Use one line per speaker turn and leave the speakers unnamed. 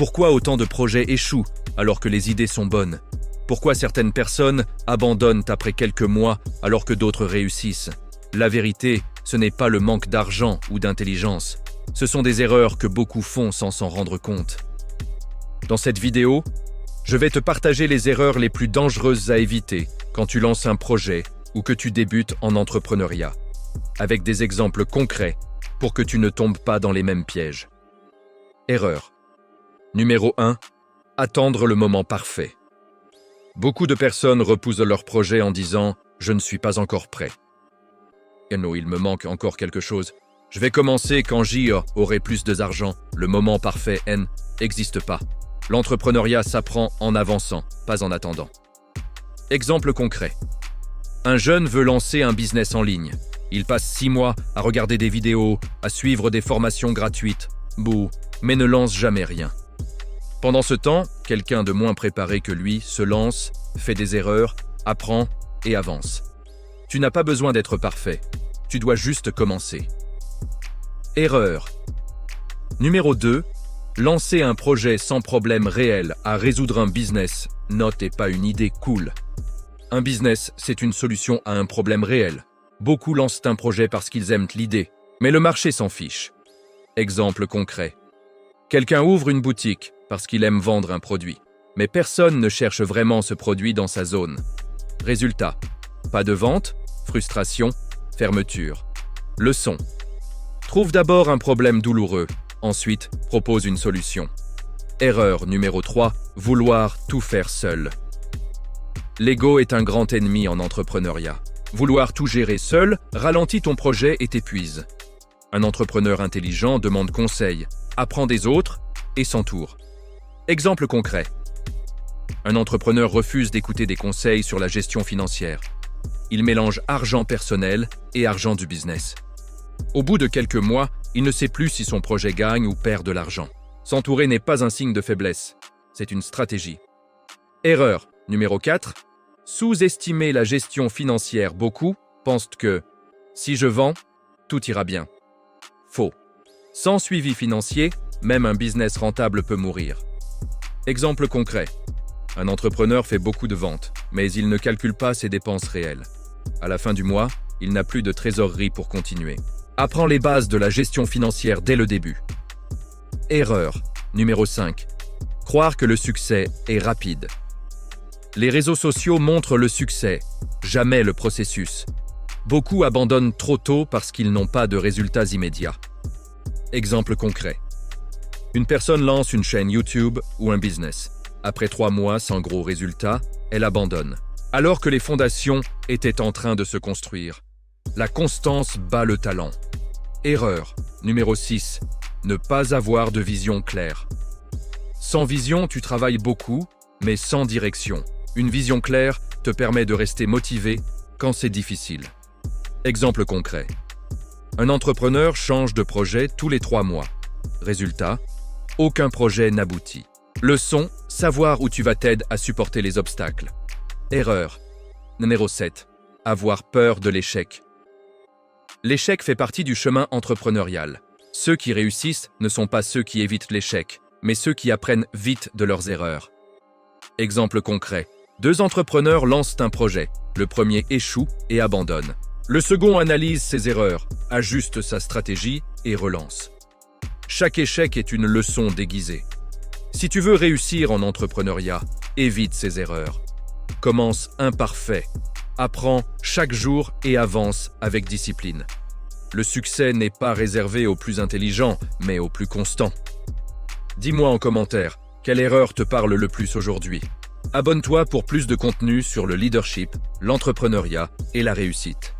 Pourquoi autant de projets échouent alors que les idées sont bonnes? Pourquoi certaines personnes abandonnent après quelques mois alors que d'autres réussissent? La vérité, ce n'est pas le manque d'argent ou d'intelligence. Ce sont des erreurs que beaucoup font sans s'en rendre compte. Dans cette vidéo, je vais te partager les erreurs les plus dangereuses à éviter quand tu lances un projet ou que tu débutes en entrepreneuriat, avec des exemples concrets pour que tu ne tombes pas dans les mêmes pièges. Erreur. Numéro 1. Attendre le moment parfait. Beaucoup de personnes repoussent leur projet en disant « Je ne suis pas encore prêt ». Et non, il me manque encore quelque chose. Je vais commencer quand j'y aurai plus d'argent. Le moment parfait n'existe pas. L'entrepreneuriat s'apprend en avançant, pas en attendant. Exemple concret. Un jeune veut lancer un business en ligne. Il passe 6 mois à regarder des vidéos, à suivre des formations gratuites. Mais ne lance jamais rien. Pendant ce temps, quelqu'un de moins préparé que lui se lance, fait des erreurs, apprend et avance. Tu n'as pas besoin d'être parfait. Tu dois juste commencer. Erreur. Numéro 2. Lancer un projet sans problème réel à résoudre un business n'est pas une idée cool. Un business, c'est une solution à un problème réel. Beaucoup lancent un projet parce qu'ils aiment l'idée, mais le marché s'en fiche. Exemple concret. Quelqu'un ouvre une boutique parce qu'il aime vendre un produit, mais personne ne cherche vraiment ce produit dans sa zone. Résultat, pas de vente, frustration, fermeture. Leçon. Trouve d'abord un problème douloureux, ensuite propose une solution. Erreur numéro 3, vouloir tout faire seul. L'ego est un grand ennemi en entrepreneuriat. Vouloir tout gérer seul ralentit ton projet et t'épuise. Un entrepreneur intelligent demande conseil, apprend des autres et s'entoure. Exemple concret. Un entrepreneur refuse d'écouter des conseils sur la gestion financière. Il mélange argent personnel et argent du business. Au bout de quelques mois, il ne sait plus si son projet gagne ou perd de l'argent. S'entourer n'est pas un signe de faiblesse, c'est une stratégie. Erreur numéro 4. Sous-estimer la gestion financière. Beaucoup pensent que « si je vends, tout ira bien ». Faux. Sans suivi financier, même un business rentable peut mourir. Exemple concret. Un entrepreneur fait beaucoup de ventes, mais il ne calcule pas ses dépenses réelles. À la fin du mois, il n'a plus de trésorerie pour continuer. Apprends les bases de la gestion financière dès le début. Erreur numéro 5. Croire que le succès est rapide. Les réseaux sociaux montrent le succès, jamais le processus. Beaucoup abandonnent trop tôt parce qu'ils n'ont pas de résultats immédiats. Exemple concret. Une personne lance une chaîne YouTube ou un business. Après 3 mois sans gros résultats, elle abandonne. Alors que les fondations étaient en train de se construire. La constance bat le talent. Erreur numéro 6. Ne pas avoir de vision claire. Sans vision, tu travailles beaucoup, mais sans direction. Une vision claire te permet de rester motivé quand c'est difficile. Exemple concret. Un entrepreneur change de projet tous les 3 mois. Résultat, aucun projet n'aboutit. Leçon, savoir où tu vas t'aide à supporter les obstacles. Erreur. Numéro 7. Avoir peur de l'échec. L'échec fait partie du chemin entrepreneurial. Ceux qui réussissent ne sont pas ceux qui évitent l'échec, mais ceux qui apprennent vite de leurs erreurs. Exemple concret. 2 entrepreneurs lancent un projet. Le premier échoue et abandonne. Le second analyse ses erreurs, ajuste sa stratégie et relance. Chaque échec est une leçon déguisée. Si tu veux réussir en entrepreneuriat, évite ces erreurs. Commence imparfait. Apprends chaque jour et avance avec discipline. Le succès n'est pas réservé aux plus intelligents, mais aux plus constants. Dis-moi en commentaire, quelle erreur te parle le plus aujourd'hui? Abonne-toi pour plus de contenu sur le leadership, l'entrepreneuriat et la réussite.